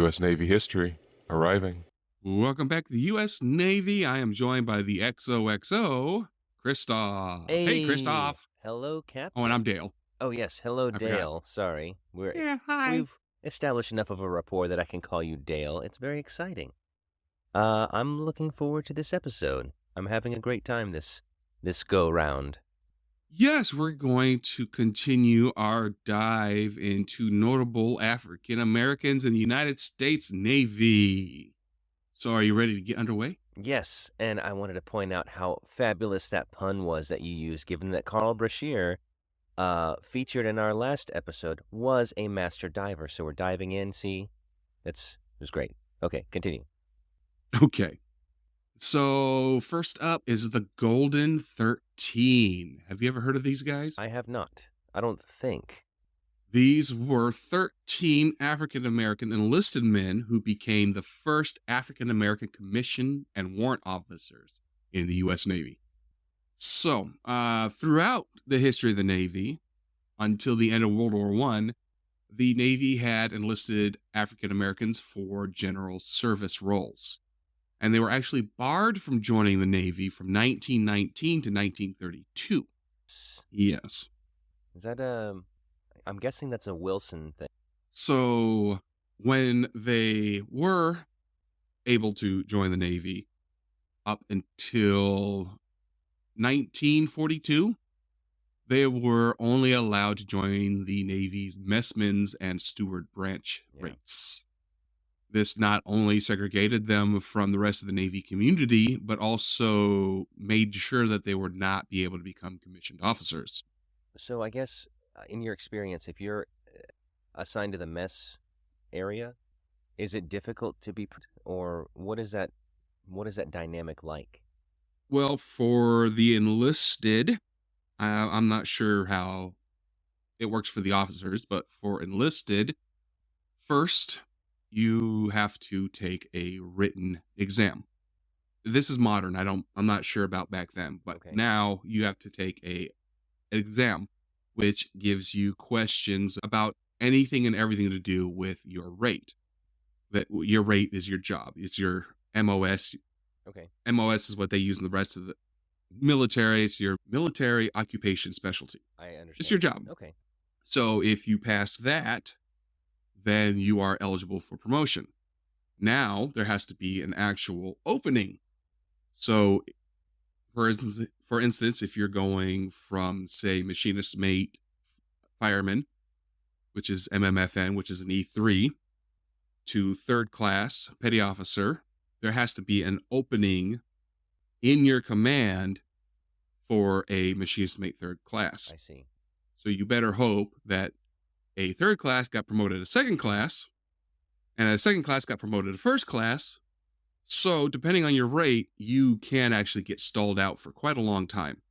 U.S. Navy history arriving. Welcome back to the U.S. Navy. I am joined by the XOXO, Christoph. Hey, Hey, Christoph. hello, Oh, and I'm Captain. Dale. Oh yes, hello, I forgot. Dale. Sorry, Yeah, hi. we've established enough of a rapport that I can call you Dale. It's very exciting. I'm looking forward to this episode. I'm having a great time this go round. Yes, we're going to continue our dive into notable African Americans in the United States Navy. So, are you ready to get underway? Yes, and I wanted to point out how fabulous that pun was that you used, given that Carl Brashear, featured in our last episode, was a master diver. So we're diving in. See, it was great. Okay, continue. Okay. So, first up is the Golden 13. Have you ever heard of these guys? I have not. I don't think. These were 13 African American enlisted men who became the first African American commissioned and warrant officers in the U.S. Navy. So, throughout the history of the Navy, until the end of World War I, the Navy had enlisted African Americans for general service roles. And they were actually barred from joining the Navy from 1919 to 1932. Yes. Is that I'm guessing that's a Wilson thing. So when they were able to join the Navy up until 1942, they were only allowed to join the Navy's messmen's and steward branch rates. This not only segregated them from the rest of the Navy community, but also made sure that they would not be able to become commissioned officers. So I guess in your experience, if you're assigned to the mess area, is it difficult to be, or what is that dynamic like? Well, for the enlisted, I'm not sure how it works for the officers, but for enlisted, first you have to take a written exam. This is modern. I'm not sure about back then, but Okay. now you have to take an exam, which gives you questions about anything and everything to do with your rate. That your rate is your job. It's your MOS. Okay. MOS is what they use in the rest of the military. It's your military occupation specialty. I understand. It's your job. Okay. So if you pass that, then you are eligible for promotion. Now there has to be an actual opening. So for instance, if you're going from, say, machinist mate fireman, which is MMFN, which is an E3, to third class petty officer, there has to be an opening in your command for a machinist mate third class. I see. So you better hope that a third class got promoted to second class, and a second class got promoted to first class. So depending on your rate, you can actually get stalled out for quite a long time.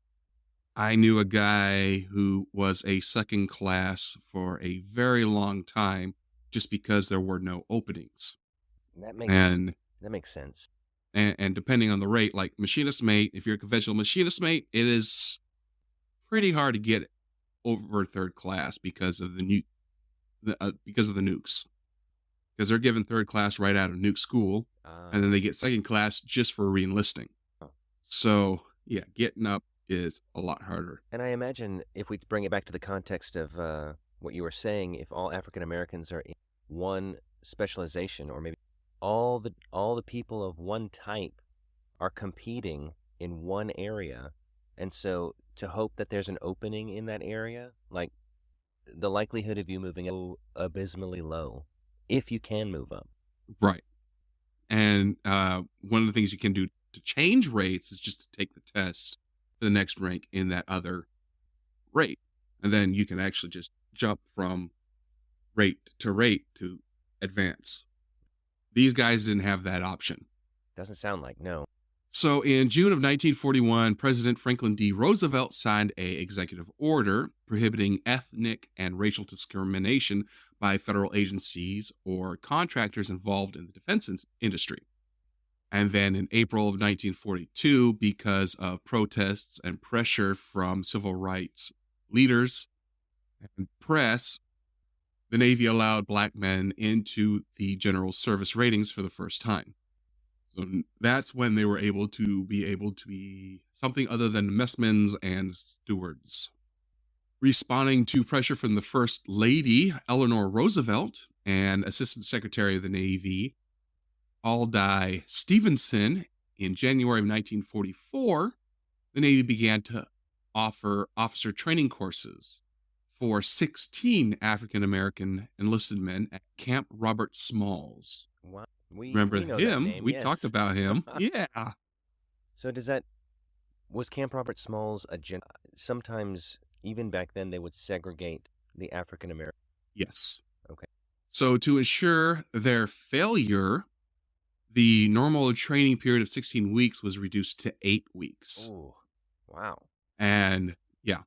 I knew a guy who was a second class for a very long time just because there were no openings. That makes sense. And depending on the rate, like machinist mate, if you're a conventional machinist mate, it is pretty hard to get over third class because of the nukes. Because they're given third class right out of nuke school, and then they get second class just for re-enlisting. So yeah, getting up is a lot harder. And I imagine if we bring it back to the context of what you were saying, if all African Americans are in one specialization, or maybe all the people of one type are competing in one area, and so to hope that there's an opening in that area, like the likelihood of you moving up abysmally low, if you can move up. Right. And one of the things you can do to change rates is just to take the test for the next rank in that other rate. And then you can actually just jump from rate to advance. These guys didn't have that option. Doesn't sound like, no. So in June of 1941, President Franklin D. Roosevelt signed an executive order prohibiting ethnic and racial discrimination by federal agencies or contractors involved in the defense industry. And then in April of 1942, because of protests and pressure from civil rights leaders and press, the Navy allowed black men into the general service ratings for the first time. So that's when they were able to be something other than messmen and stewards. Responding to pressure from the First Lady, Eleanor Roosevelt, and Assistant Secretary of the Navy, Aldi Stevenson, in January of 1944, the Navy began to offer officer training courses for 16 African American enlisted men at Camp Robert Smalls. Wow. We Remember we know that him? name, We talked yes. about him. Yeah. So was Camp Robert Smalls sometimes even back then they would segregate the African American? Yes. Okay. So to ensure their failure, the normal training period of 16 weeks was reduced to 8 weeks. Oh, wow. And yeah,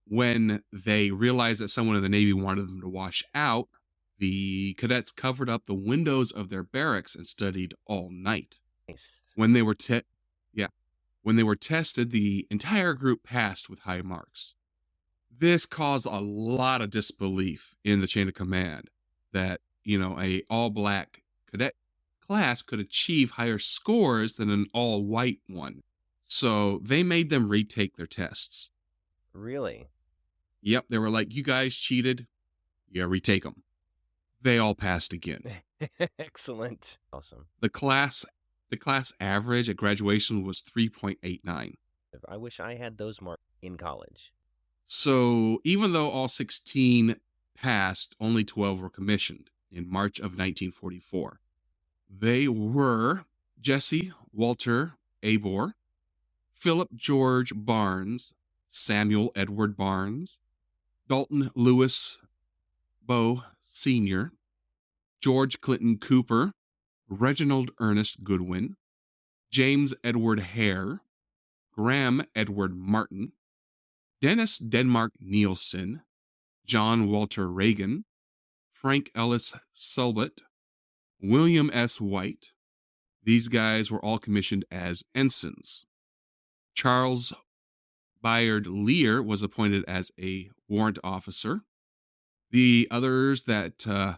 when they realized that someone in the Navy wanted them to wash out, the cadets covered up the windows of their barracks and studied all night. Nice. When they were when they were tested, the entire group passed with high marks. This caused a lot of disbelief in the chain of command that, a all-black cadet class could achieve higher scores than an all-white one. So they made them retake their tests. Really? Yep, they were like, you guys cheated. Yeah, retake them. They all passed again. Excellent. Awesome. The class average at graduation was 3.89. I wish I had those marks in college. So even though all 16 passed, only 12 were commissioned in March of 1944. They were Jesse Walter Abor, Philip George Barnes, Samuel Edward Barnes, Dalton Lewis Bowe Sr., George Clinton Cooper, Reginald Ernest Goodwin, James Edward Hare, Graham Edward Martin, Dennis Denmark Nielsen, John Walter Reagan, Frank Ellis Sulbut, William S. White. These guys were all commissioned as ensigns. Charles Bayard Lear was appointed as a warrant officer. The others that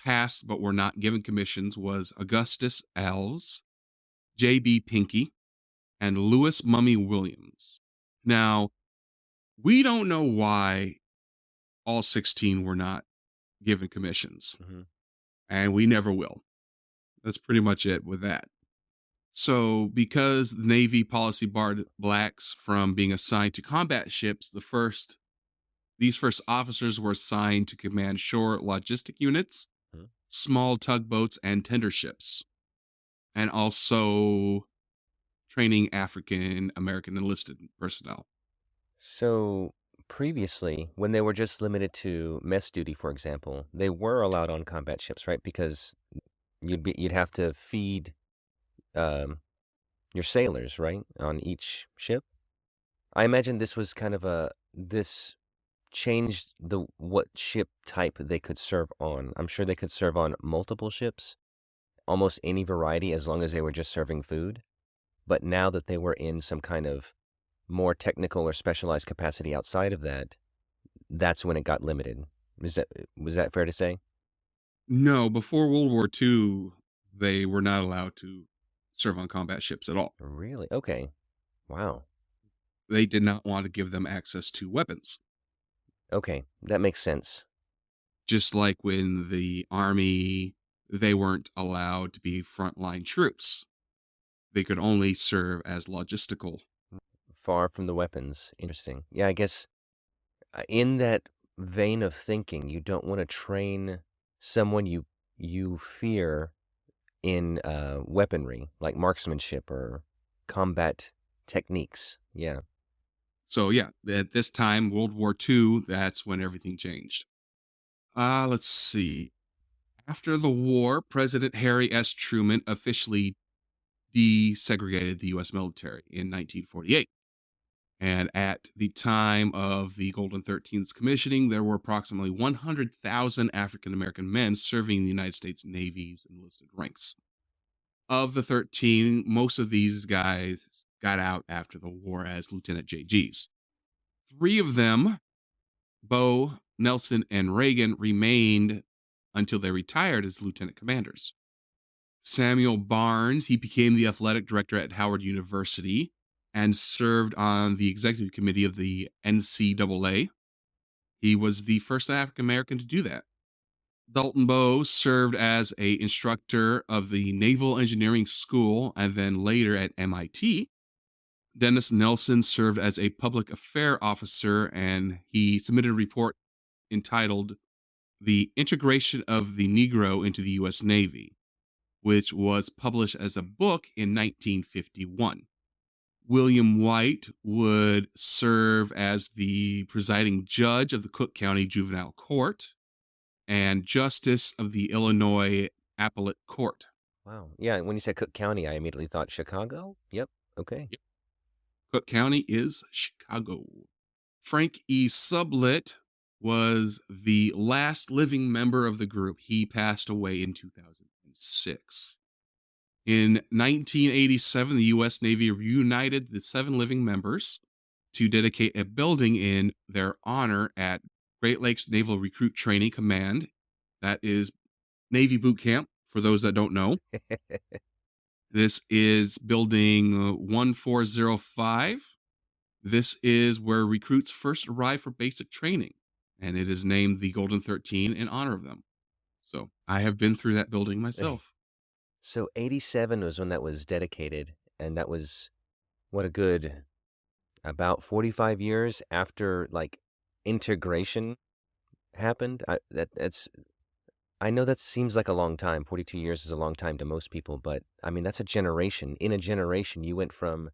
passed but were not given commissions was Augustus Alves, J.B. Pinckey, and Lewis Mummy Williams. Now, we don't know why all 16 were not given commissions, and we never will. That's pretty much it with that. So, because the Navy policy barred blacks from being assigned to combat ships, these first officers were assigned to command shore logistic units, small tugboats, and tender ships, and also training African American enlisted personnel. So previously, when they were just limited to mess duty, for example, they were allowed on combat ships, right? Because you'd have to feed your sailors, right, on each ship. I imagine this was kind of this changed what ship type they could serve on. I'm sure they could serve on multiple ships, almost any variety, as long as they were just serving food. But now that they were in some kind of more technical or specialized capacity outside of that, that's when it got limited. Was that fair to say? No, before World War II, they were not allowed to serve on combat ships at all. Really? Okay. Wow. They did not want to give them access to weapons. Okay, that makes sense. Just like when the Army, they weren't allowed to be frontline troops. They could only serve as logistical. Far from the weapons. Interesting. Yeah, I guess in that vein of thinking, you don't want to train someone you fear in weaponry, like marksmanship or combat techniques. Yeah. So yeah, at this time, World War II, that's when everything changed. Let's see. After the war, President Harry S. Truman officially desegregated the U.S. military in 1948. And at the time of the Golden 13's commissioning, there were approximately 100,000 African American men serving in the United States Navy's enlisted ranks. Of the 13, most of these guys got out after the war as Lieutenant JGs. 3 of them, Bowe Nelson and Reagan remained until they retired as lieutenant commanders. Samuel Barnes, he became the athletic director at Howard University and served on the executive committee of the NCAA. He was the first African American to do that. Dalton Bowe served as a instructor of the Naval Engineering School and then later at MIT. Dennis Nelson served as a public affair officer, and he submitted a report entitled The Integration of the Negro into the U.S. Navy, which was published as a book in 1951. William White would serve as the presiding judge of the Cook County Juvenile Court and justice of the Illinois Appellate Court. Wow. Yeah, when you said Cook County, I immediately thought Chicago. Yep. Okay. Cook County is Chicago. Frank E. Sublett was the last living member of the group. He passed away in 2006. In 1987, the U.S. Navy reunited the 7 living members to dedicate a building in their honor at Great Lakes Naval Recruit Training Command. That is Navy Boot Camp, for those that don't know. This is building 1405. This is where recruits first arrive for basic training, and it is named the Golden 13 in honor of them. So I have been through that building myself. So 87 was when that was dedicated, and that was what a good about 45 years after like integration happened. I know that seems like a long time. 42 years is a long time to most people, but I mean that's a generation. In a generation, you went from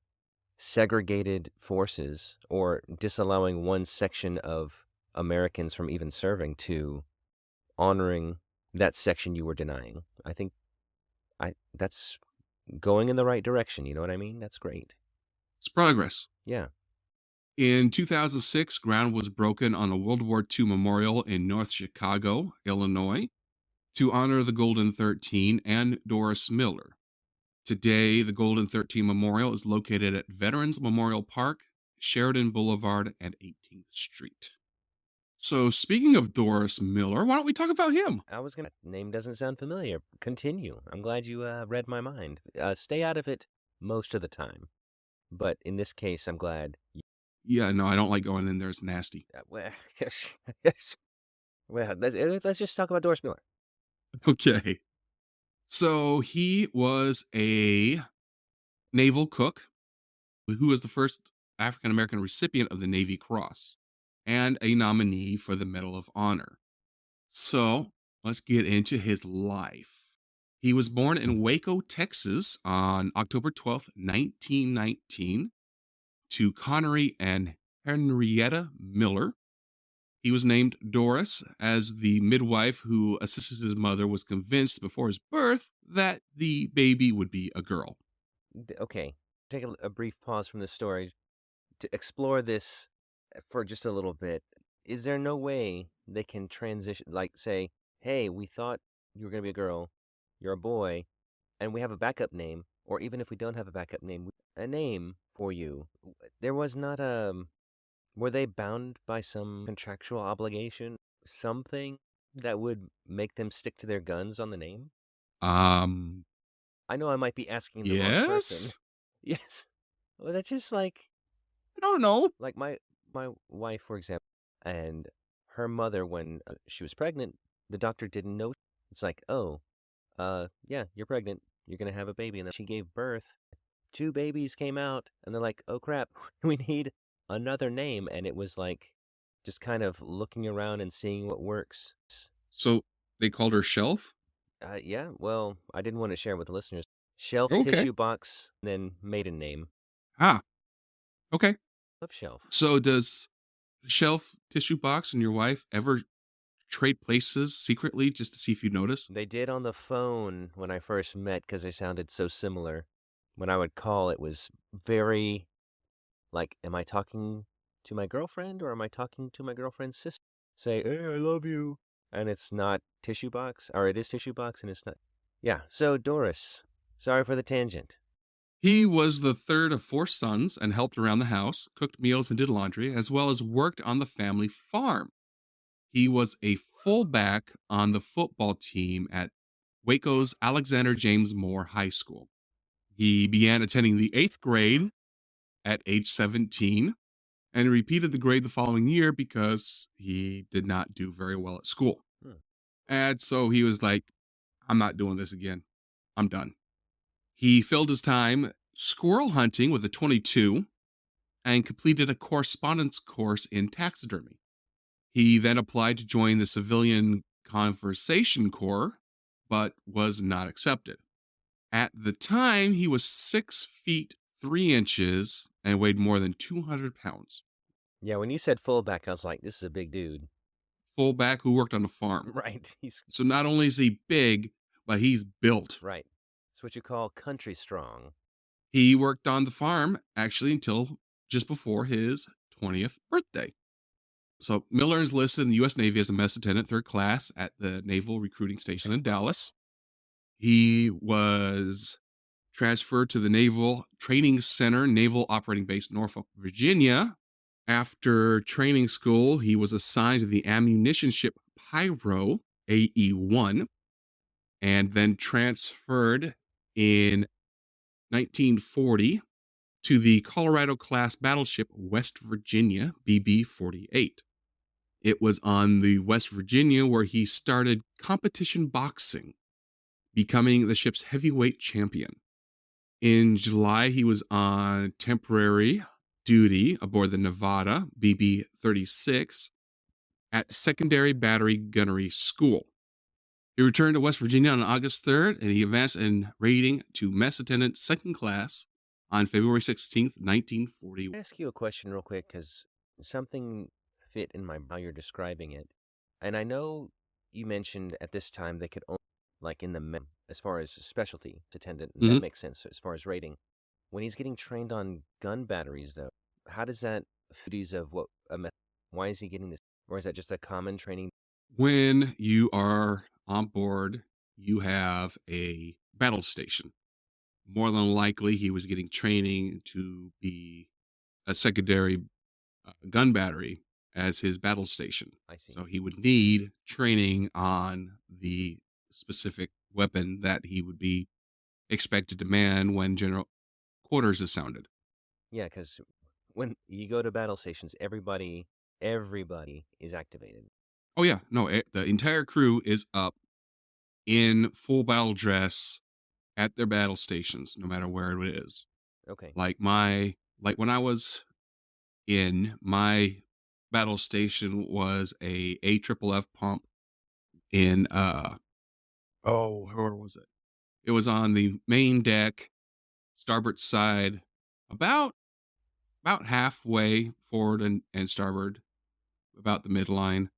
segregated forces or disallowing one section of Americans from even serving to honoring that section you were denying. I think that's going in the right direction. You know what I mean? That's great. It's progress. Yeah. In 2006, ground was broken on a World War II memorial in North Chicago, Illinois, to honor the Golden 13 and Doris Miller. Today, the Golden 13 Memorial is located at Veterans Memorial Park, Sheridan Boulevard, and 18th Street. So, speaking of Doris Miller, why don't we talk about him? Name doesn't sound familiar. Continue. I'm glad you read my mind. Stay out of it most of the time. But in this case, I'm glad. Yeah, no, I don't like going in there. It's nasty. Well, let's just talk about Doris Miller. Okay. So he was a naval cook who was the first African American recipient of the Navy Cross and a nominee for the Medal of Honor. So let's get into his life. He was born in Waco, Texas on October 12th, 1919, to Connery and Henrietta Miller. He was named Doris as the midwife who assisted his mother was convinced before his birth that the baby would be a girl. Okay, take a brief pause from the story to explore this for just a little bit. Is there no way they can transition, like say, hey, we thought you were going to be a girl, you're a boy, and we have a backup name, or even if we don't have a backup name, a name for you. There was not were they bound by some contractual obligation, something that would make them stick to their guns on the name? I know I might be asking the wrong person. Yes. Yes. Well, that's just like, I don't know. like my wife, for example, and her mother, when she was pregnant, the doctor didn't know. It's like, oh, yeah, you're pregnant. You're going to have a baby. And then she gave birth. 2 babies came out, and they're like, oh, crap, we need another name. And it was like just kind of looking around and seeing what works. So they called her Shelf? Yeah, well, I didn't want to share with the listeners. Shelf, Okay. tissue box, then maiden name. Ah, okay. Love Shelf. So does Shelf, Tissue Box, and your wife ever trade places secretly just to see if you notice? They did on the phone when I first met because they sounded so similar. When I would call, it was very like, am I talking to my girlfriend or am I talking to my girlfriend's sister? Say, hey, I love you. And it's not tissue box, or it is tissue box and it's not. Yeah, so Doris, sorry for the tangent. He was the third of 4 sons and helped around the house, cooked meals and did laundry, as well as worked on the family farm. He was a fullback on the football team at Waco's Alexander James Moore High School. He began attending the eighth grade at age 17 and repeated the grade the following year because he did not do very well at school. Hmm. And so he was like, I'm not doing this again. I'm done. He filled his time squirrel hunting with a 22 and completed a correspondence course in taxidermy. He then applied to join the Civilian Conversation Corps, but was not accepted. At the time, he was 6 feet 3 inches and weighed more than 200 pounds. Yeah, when you said fullback, I was like, this is a big dude. Fullback who worked on a farm. Right. He's So not only is he big, but he's built. right. It's what you call country strong. He worked on the farm actually until just before his 20th birthday. So Miller is listed in the U.S. Navy as a mess attendant, third class at the Naval Recruiting Station in Dallas. He was transferred to the Naval Training Center, Naval Operating Base, Norfolk, Virginia. After training school, he was assigned to the ammunition ship Pyro AE-1 and then transferred in 1940 to the Colorado class battleship West Virginia BB-48. It was on the West Virginia where he started competition boxing, becoming the ship's heavyweight champion. In July, he was on temporary duty aboard the Nevada BB-36 at Secondary Battery Gunnery School. He returned to West Virginia on August 3rd, and he advanced in rating to mess attendant second class on February 16th, 1940. Can I ask you a question real quick? Because something fit in my how you're describing it. And I know you mentioned at this time they could only, like in the, as far as specialty attendant, that Mhm. makes sense as far as rating. When he's getting trained on gun batteries, though, how does that duties of what why is he getting this? Or is that just a common training? When you are on board, you have a battle station. More than likely, he was getting training to be a secondary gun battery as his battle station. I see. So he would need training on the specific weapon that he would be expected to man when general quarters is sounded. Yeah, because when you go to battle stations, everybody is activated. Oh yeah, no, the entire crew is up in full battle dress at their battle stations, no matter where it is. Okay. Like when I was in my battle station was a AFFF pump in where was it? It was on the main deck, starboard side, about halfway forward and starboard, about the midline.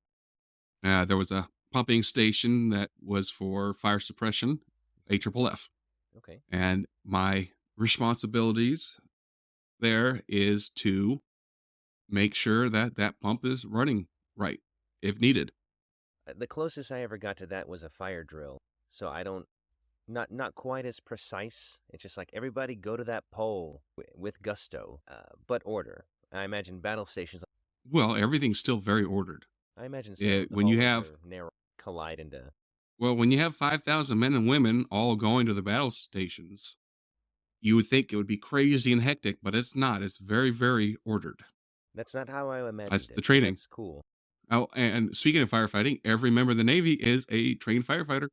There was a pumping station that was for fire suppression, AFFF. Okay. And my responsibilities there is to make sure that that pump is running right if needed. The closest I ever got to that was a fire drill. So I don't, not quite as precise. It's just like everybody go to that pole with gusto, but order. I imagine battle stations. Well, everything's still very ordered. I imagine so. Yeah, The when you hallways have are narrow, collide into. well, when you have 5,000 men and women all going to the battle stations, you would think it would be crazy and hectic, but it's not. It's very, very ordered. That's not how I imagined That's it. the training. That's cool. Oh, and speaking of firefighting, every member of the Navy is a trained firefighter.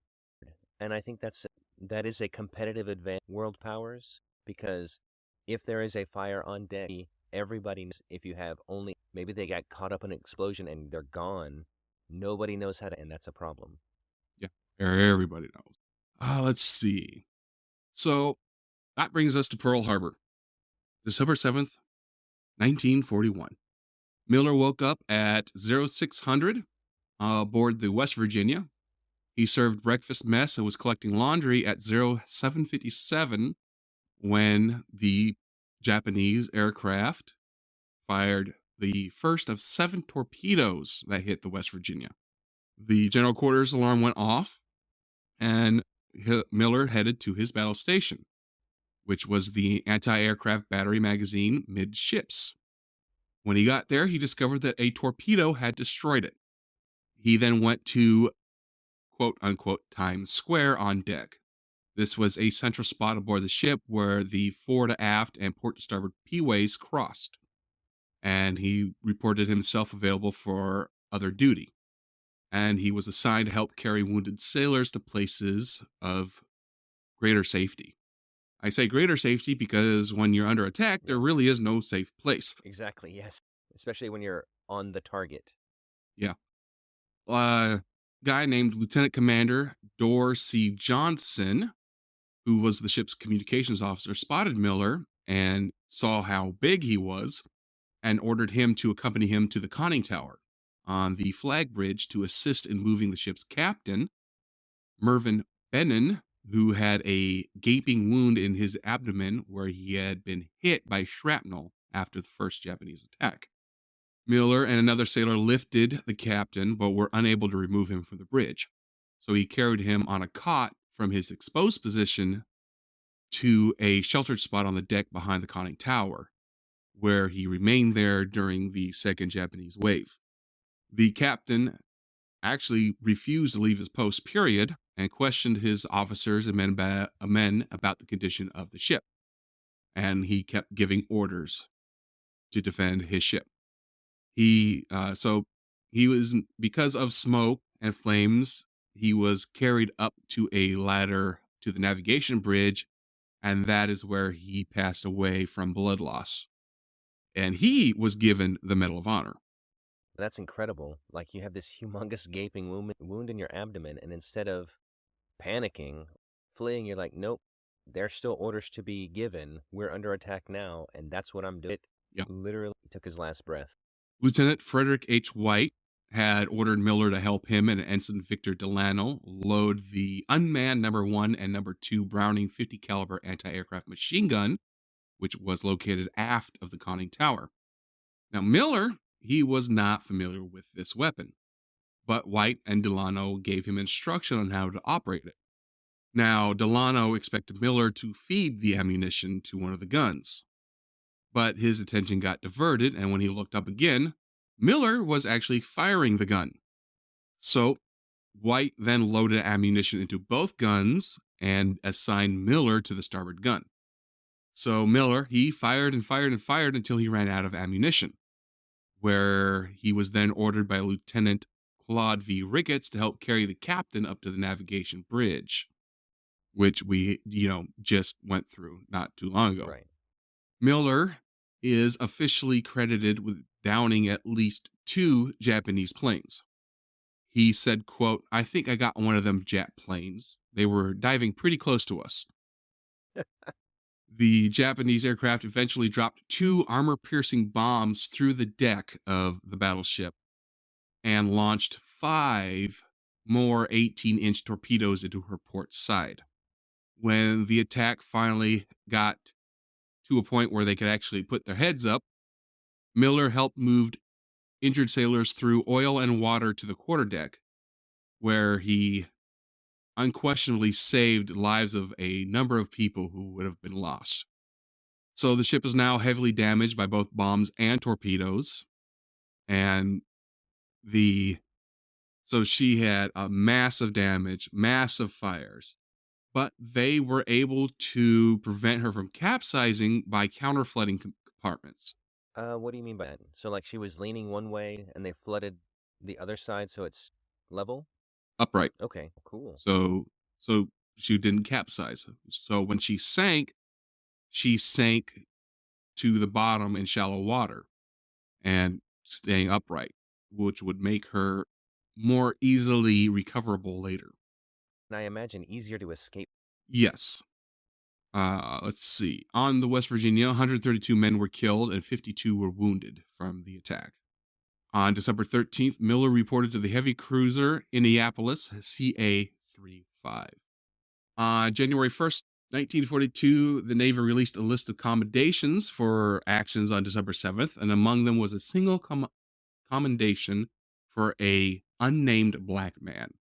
And I think that is a competitive advantage world powers, because if there is a fire on deck, everybody knows. If you have only, maybe they got caught up in an explosion and they're gone, nobody knows how to, and that's a problem. Yeah, everybody knows. Let's see. So that brings us to Pearl Harbor, December 7th, 1941. Miller woke up at 0600 aboard the West Virginia. He served breakfast mess and was collecting laundry at 0757 when the Japanese aircraft fired the first of 7 torpedoes that hit the West Virginia. The general quarters alarm went off, and Miller headed to his battle station, which was the anti-aircraft battery magazine midships. When he got there, he discovered that a torpedo had destroyed it. He then went to quote unquote Times Square on deck. This was a central spot aboard the ship where the fore to aft and port to starboard P-ways crossed, and he reported himself available for other duty. And he was assigned to help carry wounded sailors to places of greater safety. I say greater safety because when you're under attack, there Yeah. really is no safe place. Exactly, yes. Especially when you're on the target. Yeah. Guy named Lieutenant Commander Dorr C. Johnson, who was the ship's communications officer, spotted Miller and saw how big he was and ordered him to accompany him to the conning tower on the flag bridge to assist in moving the ship's captain, Mervyn Bennon, who had a gaping wound in his abdomen where he had been hit by shrapnel after the first Japanese attack. Miller and another sailor lifted the captain, but were unable to remove him from the bridge. So he carried him on a cot from his exposed position to a sheltered spot on the deck behind the conning tower, where he remained there during the second Japanese wave. The captain actually refused to leave his post, period, and questioned his officers and men about the condition of the ship. And he kept giving orders to defend his ship. So he was, because of smoke and flames, he was carried up to a ladder to the navigation bridge, and that is where he passed away from blood loss. And he was given the Medal of Honor. That's incredible. Like, you have this humongous gaping wound in your abdomen, and instead of panicking, fleeing, you're like, nope, there's still orders to be given. We're under attack now, and that's what I'm doing. It Yeah. literally took his last breath. Lieutenant Frederick H. White had ordered Miller to help him and Ensign Victor Delano load the unmanned number 1 and number 2 Browning 50 caliber anti-aircraft machine gun, which was located aft of the conning tower. Now, Miller, he was not familiar with this weapon, but White and Delano gave him instruction on how to operate it. Now, Delano expected Miller to feed the ammunition to one of the guns, but his attention got diverted, and when he looked up again, Miller was actually firing the gun. So White then loaded ammunition into both guns and assigned Miller to the starboard gun. So Miller, he fired and fired and fired until he ran out of ammunition, where he was then ordered by Lieutenant Claude V. Ricketts to help carry the captain up to the navigation bridge, which we, just went through not too long ago. Right. Miller is officially credited with downing at least 2 Japanese planes. He said, quote, "I think I got one of them Jap planes. They were diving pretty close to us." The Japanese aircraft eventually dropped 2 armor-piercing bombs through the deck of the battleship and launched 5 more 18-inch torpedoes into her port side. When the attack finally got to a point where they could actually put their heads up, Miller helped move injured sailors through oil and water to the quarterdeck, where he unquestionably saved lives of a number of people who would have been lost. So the ship is now heavily damaged by both bombs and torpedoes, and so she had a massive damage, massive fires, but they were able to prevent her from capsizing by counter-flooding compartments. What do you mean by that? So, like, she was leaning one way, and they flooded the other side, so it's level? Upright. Okay, cool. So she didn't capsize. So when she sank to the bottom in shallow water and staying upright, which would make her more easily recoverable later. And I imagine easier to escape. Yes. Let's see. On the West Virginia, 132 men were killed and 52 were wounded from the attack. On December 13th, Miller reported to the heavy cruiser Indianapolis CA-35. On January 1st, 1942, the Navy released a list of commendations for actions on December 7th, and among them was a single commendation for a unnamed black man.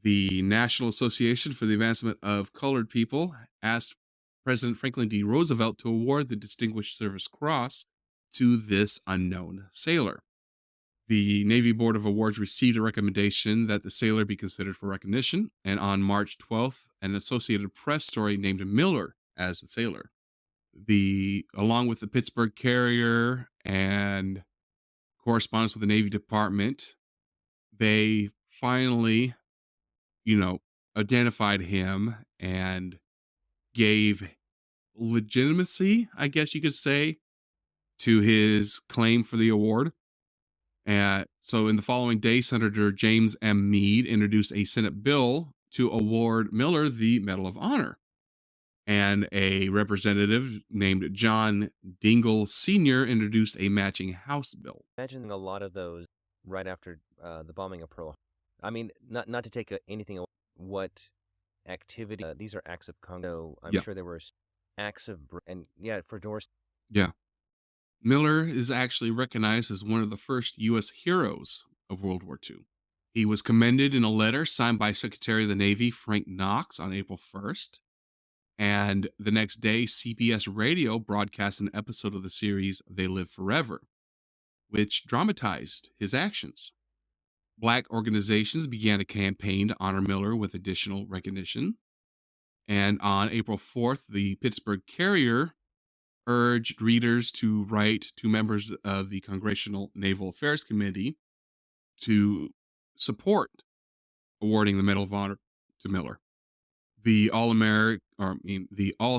The National Association for the Advancement of Colored People asked President Franklin D. Roosevelt to award the Distinguished Service Cross to this unknown sailor. The Navy Board of Awards received a recommendation that the sailor be considered for recognition, and on March 12th, an Associated Press story named Miller as the sailor. Along with the Pittsburgh Carrier and correspondence with the Navy Department, they finally, identified him and gave legitimacy, I guess you could say, to his claim for the award. And so in the following day, Senator James M. Meade introduced a Senate bill to award Miller the Medal of Honor. And a representative named John Dingell Sr. introduced a matching House bill. Imagine a lot of those right after the bombing of Pearl Harbor. I mean, not to take anything away. What activity? These are acts of Congo. I'm Yeah. sure there were acts of for Doris. Yeah. Miller is actually recognized as one of the first U.S. heroes of World War II. He was commended in a letter signed by Secretary of the Navy Frank Knox on April 1st. And the next day, CBS Radio broadcast an episode of the series They Live Forever, which dramatized his actions. Black organizations began a campaign to honor Miller with additional recognition. And on April 4th, the Pittsburgh Carrier urged readers to write to members of the Congressional Naval Affairs Committee to support awarding the Medal of Honor to Miller. The All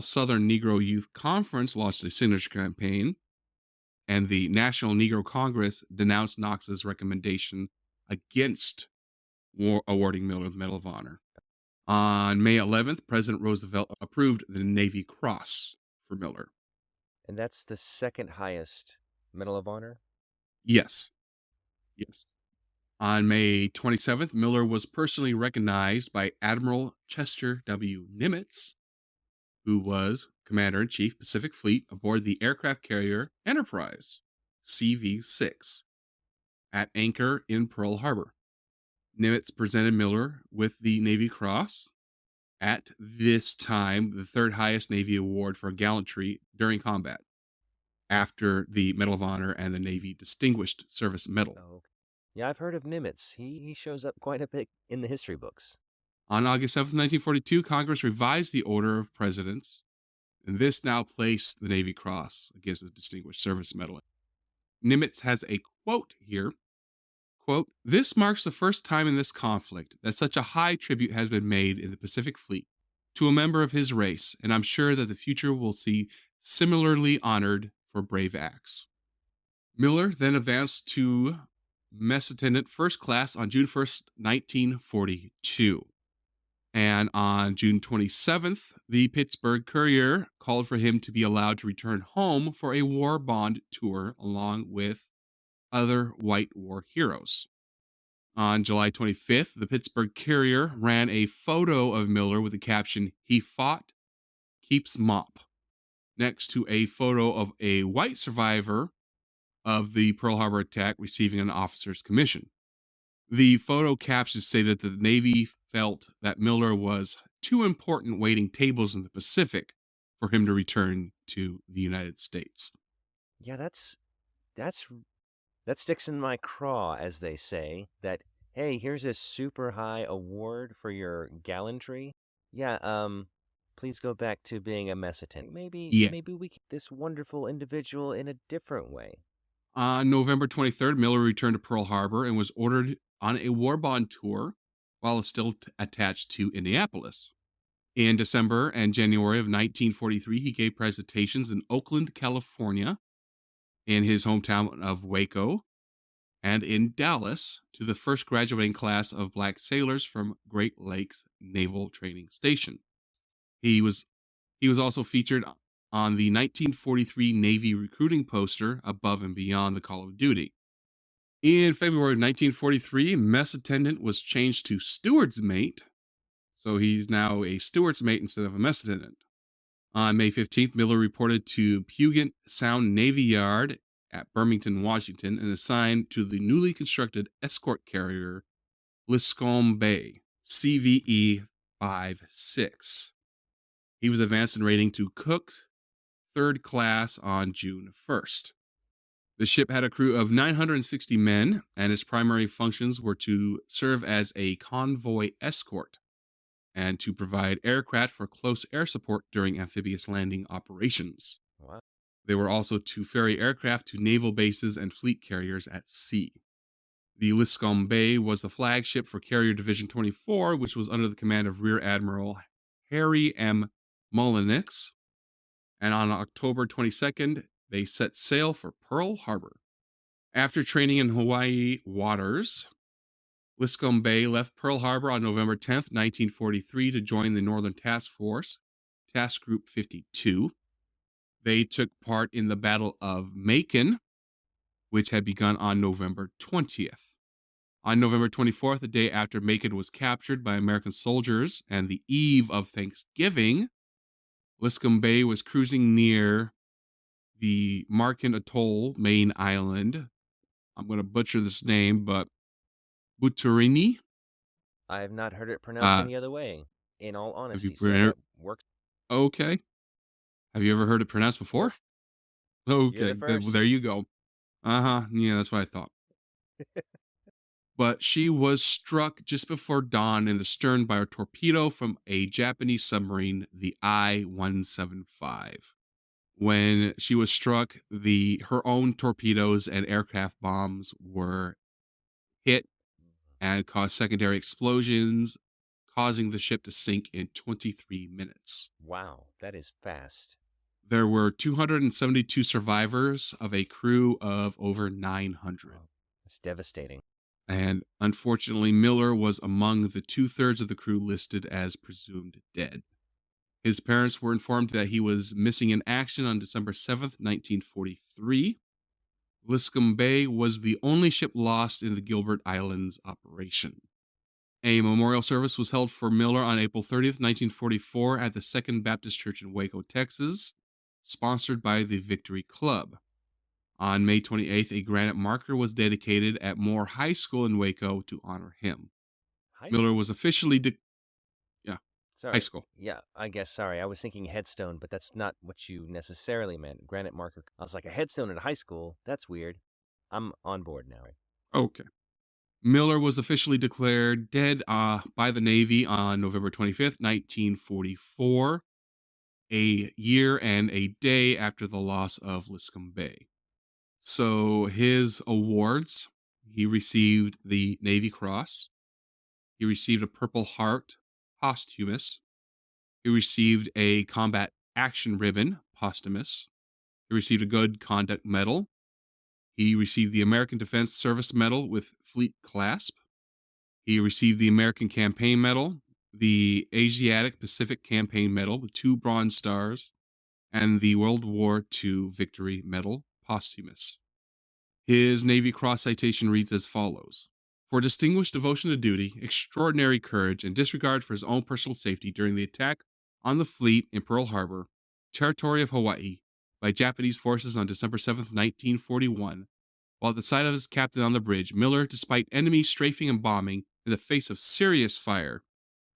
Southern Negro Youth Conference launched a signature campaign, and the National Negro Congress denounced Knox's recommendation against awarding Miller the Medal of Honor. On May 11th, President Roosevelt approved the Navy Cross for Miller. And that's the second highest Medal of Honor? Yes. On May 27th, Miller was personally recognized by Admiral Chester W. Nimitz, who was Commander-in-Chief Pacific Fleet aboard the aircraft carrier Enterprise, CV-6, at anchor in Pearl Harbor. Nimitz presented Miller with the Navy Cross, at this time the third highest Navy award for gallantry during combat, after the Medal of Honor and the Navy Distinguished Service Medal. Oh, okay. Yeah, I've heard of Nimitz. He shows up quite a bit in the history books. On August 7th, 1942, Congress revised the Order of Presidents, and this now placed the Navy Cross against the Distinguished Service Medal. Nimitz has a quote here. Quote, "This marks the first time in this conflict that such a high tribute has been made in the Pacific Fleet to a member of his race, and I'm sure that the future will see similarly honored for brave acts." Miller then advanced to Mess Attendant First Class on June 1st, 1942. And on June 27th, the Pittsburgh Courier called for him to be allowed to return home for a war bond tour along with other white war heroes. On July 25th, the Pittsburgh Courier ran a photo of Miller with the caption, "He fought, keeps mop," next to a photo of a white survivor of the Pearl Harbor attack receiving an officer's commission. The photo caption stated that the Navy felt that Miller was too important waiting tables in the Pacific for him to return to the United States. Yeah, that sticks in my craw, as they say, that, hey, here's a super high award for your gallantry. Yeah, please go back to being a mess attendant. Maybe we keep this wonderful individual in a different way. On November 23rd, Miller returned to Pearl Harbor and was ordered on a war bond tour while still attached to Indianapolis. In December and January of 1943, he gave presentations in Oakland, California, in his hometown of Waco, and in Dallas to the first graduating class of black sailors from Great Lakes Naval Training Station. He was also featured on the 1943 Navy recruiting poster Above and Beyond the Call of Duty. In February of 1943, Mess Attendant was changed to Steward's Mate, so he's now a Steward's Mate instead of a Mess Attendant. On May 15th, Miller reported to Puget Sound Navy Yard at Birmingham, Washington, and assigned to the newly constructed escort carrier Liscome Bay, CVE 56. He was advanced in rating to Cook, third class on June 1st. The ship had a crew of 960 men, and its primary functions were to serve as a convoy escort and to provide aircraft for close air support during amphibious landing operations. Wow. They were also to ferry aircraft to naval bases and fleet carriers at sea. The Liscombe was the flagship for Carrier Division 24, which was under the command of Rear Admiral Harry M. Mullenix. And on October 22nd, they set sail for Pearl Harbor. After training in Hawaii waters, Liscombe left Pearl Harbor on November 10th, 1943 to join the Northern Task Force, Task Group 52. They took part in the Battle of Macon, which had begun on November 20th. On November 24th, the day after Macon was captured by American soldiers and the eve of Thanksgiving, Liscombe was cruising near the Marken Atoll main island. I'm going to butcher this name, but Buturini. I have not heard it pronounced Uh, any other way, in all have you honesty, so pronounced? that works. Okay. Have you ever heard it pronounced before? You're Okay, the there first. you go. Yeah, that's what I thought. But she was struck just before dawn in the stern by a torpedo from a Japanese submarine, the I-175. When she was struck, her own torpedoes and aircraft bombs were hit and caused secondary explosions, causing the ship to sink in 23 minutes. Wow, that is fast. There were 272 survivors of a crew of over 900. Wow, that's devastating. And unfortunately, Miller was among the 2/3 of the crew listed as presumed dead. His parents were informed that he was missing in action on December 7th, 1943. Liscombe was the only ship lost in the Gilbert Islands operation. A memorial service was held for Miller on April 30th, 1944 at the Second Baptist Church in Waco, Texas, sponsored by the Victory Club. On May 28th, a granite marker was dedicated at Moore High School in Waco to honor him. Miller was officially Sorry. high school. Yeah, I guess. Sorry, I was thinking headstone, but that's not what you necessarily meant. Granite marker. I was like, a headstone at a high school? That's weird. I'm on board now. Okay. Miller was officially declared dead by the Navy on November 25th, 1944, a year and a day after the loss of Liscombe. So his awards, he received the Navy Cross. He received a Purple Heart, posthumous. He received a Combat Action Ribbon, posthumous. He received a Good Conduct Medal. He received the American Defense Service Medal with Fleet Clasp. He received the American Campaign Medal, the Asiatic Pacific Campaign Medal with 2 Bronze Stars, and the World War II Victory Medal, posthumous. His Navy Cross citation reads as follows: "For distinguished devotion to duty, extraordinary courage, and disregard for his own personal safety during the attack on the fleet in Pearl Harbor, territory of Hawaii, by Japanese forces on December 7th, 1941, while at the side of his captain on the bridge, Miller, despite enemy strafing and bombing in the face of serious fire,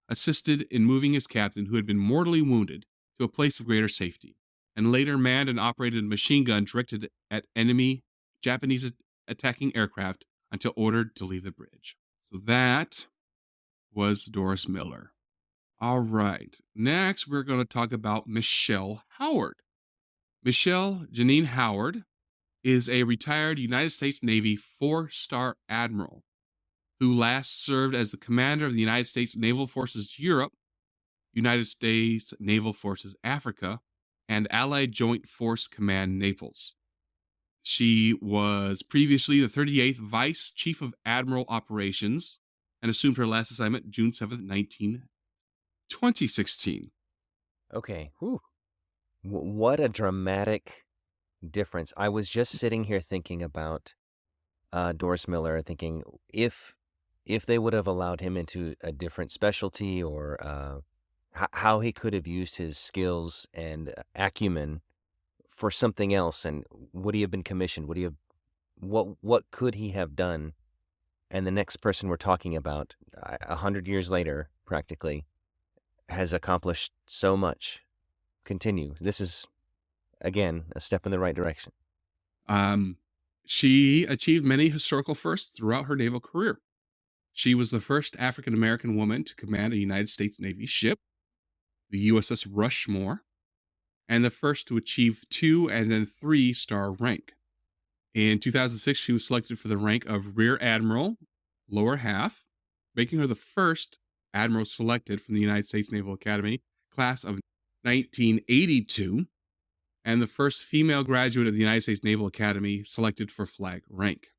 assisted in moving his captain, who had been mortally wounded, to a place of greater safety, and later manned and operated a machine gun directed at enemy Japanese attacking aircraft until ordered to leave the bridge." So that was Doris Miller. All right. Next, we're going to talk about Michelle Howard. Michelle Janine Howard is a retired United States Navy 4-star admiral who last served as the commander of the United States Naval Forces Europe, United States Naval Forces Africa, and Allied Joint Force Command Naples. She was previously the 38th Vice Chief of Admiral Operations and assumed her last assignment June 7th, 2016. Okay. Whew. What a dramatic difference. I was just sitting here thinking about Doris Miller, thinking if they would have allowed him into a different specialty, or how he could have used his skills and acumen for something else, and would he have been commissioned? Would he have what could he have done? And the next person we're talking about, 100 years later, practically, has accomplished so much. Continue. This is, again, a step in the right direction. She achieved many historical firsts throughout her naval career. She was the first African American woman to command a United States Navy ship, the USS Rushmore, and the first to achieve 2 and then 3 star rank. In 2006, she was selected for the rank of Rear Admiral, lower half, making her the first admiral selected from the United States Naval Academy class of 1982 and the first female graduate of the United States Naval Academy selected for flag rank.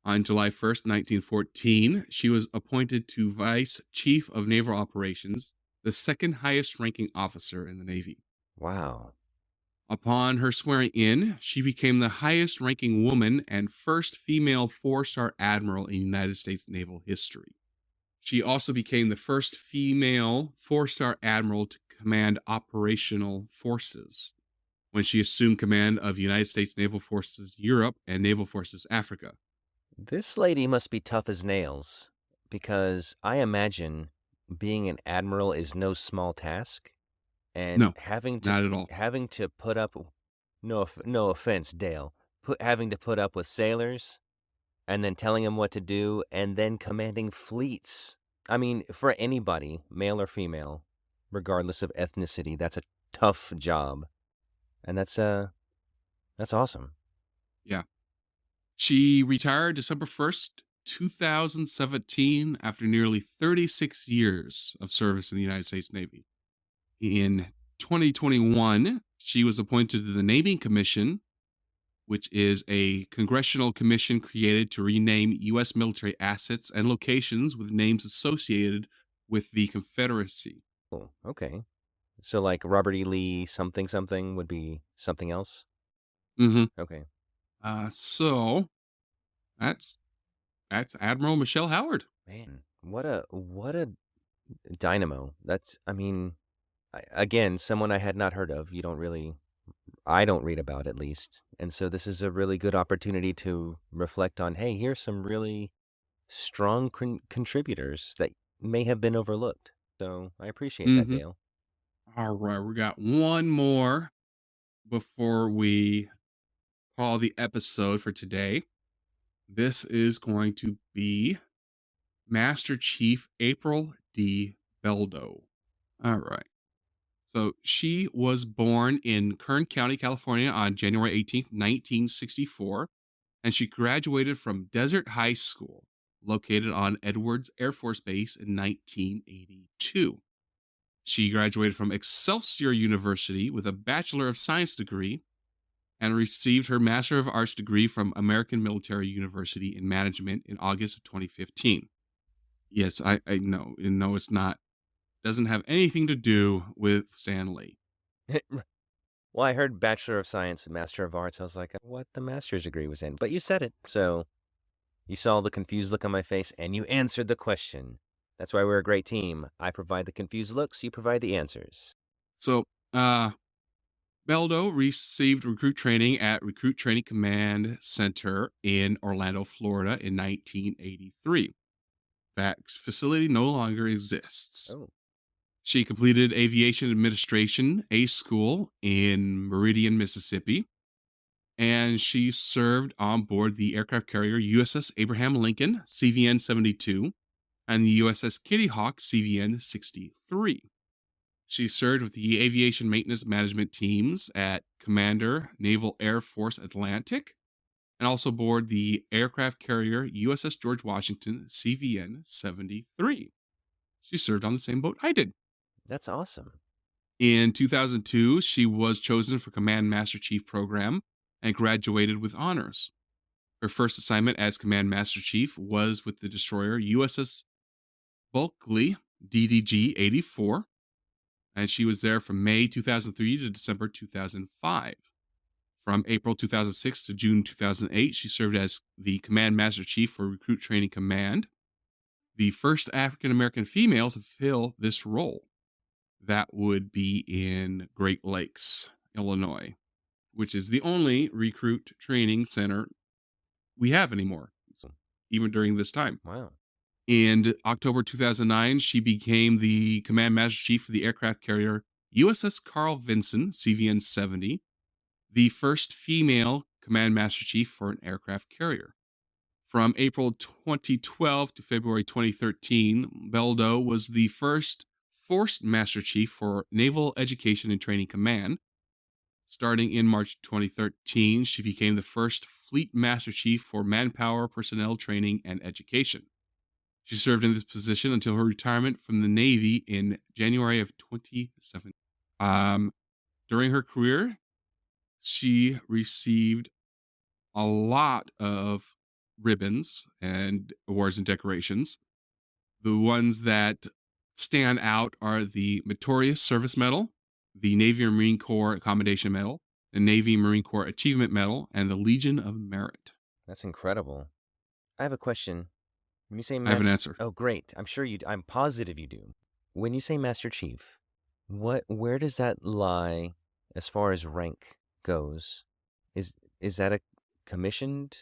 On July 1st, 1914, she was appointed to Vice Chief of Naval Operations, the second highest ranking officer in the Navy. Wow. Upon her swearing in, she became the highest ranking woman and first female 4-star admiral in United States naval history. She also became the first female 4-star admiral to command operational forces when she assumed command of United States Naval Forces Europe and Naval Forces Africa. This lady must be tough as nails, because I imagine being an admiral is no small task, and No, having not at all. to put up, no offense, Dale, having to put up with sailors, and then telling them what to do, and then commanding fleets. I mean, for anybody, male or female, regardless of ethnicity, that's a tough job, and that's awesome. Yeah. She retired December 1st, 2017, after nearly 36 years of service in the United States Navy. In 2021, she was appointed to the Naming Commission, which is a congressional commission created to rename U.S. military assets and locations with names associated with the Confederacy. Oh, okay. So like Robert E. Lee something something would be something else? Mm-hmm. Okay. So that's Admiral Michelle Howard. Man, what a dynamo. That's, I mean, again, someone I had not heard of. I don't read about, at least. And so this is a really good opportunity to reflect on, hey, here's some really strong contributors that may have been overlooked. So I appreciate that, Mm-hmm. Dale. All right, we got one more before we call the episode for today. This is going to be Master Chief April D. Beldo. All right. So she was born in Kern County, California on January 18th, 1964, and she graduated from Desert High School, located on Edwards Air Force Base in 1982. She graduated from Excelsior University with a Bachelor of Science degree and received her Master of Arts degree from American Military University in Management in August of 2015. Yes, I know. No, it's not. Doesn't have anything to do with Stan Lee. Well, I heard Bachelor of Science and Master of Arts. I was like, what the master's degree was in. But you said it. So you saw the confused look on my face and you answered the question. That's why we're a great team. I provide the confused looks, you provide the answers. So, Beldo received recruit training at Recruit Training Command Center in Orlando, Florida in 1983. That facility no longer exists. Oh. She completed Aviation Administration, A School in Meridian, Mississippi, and she served on board the aircraft carrier USS Abraham Lincoln, CVN 72, and the USS Kitty Hawk, CVN 63. She served with the Aviation Maintenance Management teams at Commander, Naval Air Force Atlantic, and also aboard the aircraft carrier USS George Washington, CVN 73. She served on the same boat I did. That's awesome. In 2002, she was chosen for Command Master Chief program and graduated with honors. Her first assignment as Command Master Chief was with the destroyer USS Bulkley, DDG 84, and she was there from May 2003 to December 2005. From April 2006 to June 2008, she served as the Command Master Chief for Recruit Training Command, the first African American female to fill this role. That would be in Great Lakes, Illinois, which is the only recruit training center we have anymore, even during this time. Wow. In October 2009, she became the Command Master Chief for the aircraft carrier USS Carl Vinson, CVN 70, the first female Command Master Chief for an aircraft carrier. From April 2012 to February 2013, Beldo was the first Force Master Chief for Naval Education and Training Command. Starting in March 2013, she became the first Fleet Master Chief for Manpower, Personnel Training, and Education. She served in this position until her retirement from the Navy in January of 2017. During her career, she received a lot of ribbons and awards and decorations. The ones that stand out are the Meritorious Service Medal, the Navy and Marine Corps Commendation Medal, the Navy and Marine Corps Achievement Medal, and the Legion of Merit. That's incredible. I have a question. When you say I have an answer. Oh, great. I'm positive you do. When you say Master Chief, where does that lie as far as rank goes? Is that a commissioned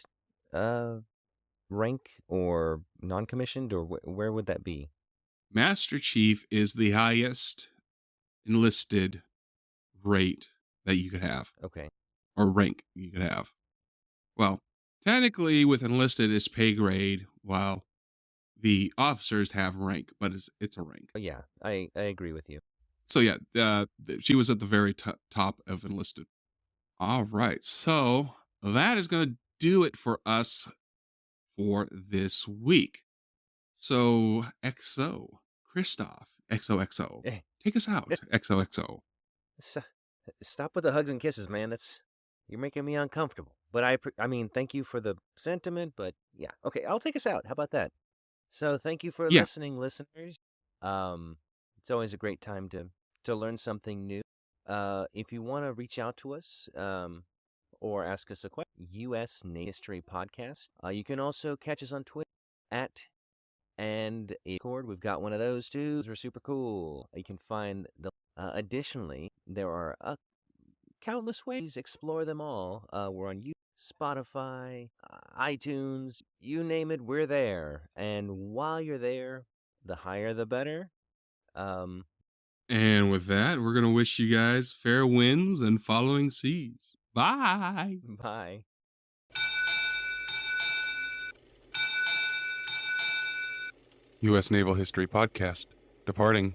rank or non-commissioned, or where would that be? Master Chief is the highest enlisted rate that you could have, Okay. or rank you could have. Well, technically with enlisted it's pay grade, while the officers have rank, but it's a rank. Oh, yeah, I agree with you. So yeah, she was at the very top of enlisted. All right, so that is going to do it for us for this week. So XO, Christoph, XOXO, take us out, XOXO. Stop with the hugs and kisses, man. You're making me uncomfortable. But I mean, thank you for the sentiment, but yeah. Okay, I'll take us out. How about that? So thank you for listening, listeners. It's always a great time to learn something new. If you want to reach out to us, or ask us a question, U.S. Navy History Podcast. You can also catch us on Twitter at and Discord. We've got one of those too. Those are super cool. You can find the. Additionally, there are countless ways. Explore them all. We're on YouTube, Spotify, iTunes, you name it, we're there. And while you're there, the higher the better. And with that, we're going to wish you guys fair winds and following seas. Bye. Bye. U.S. Naval History Podcast. Departing.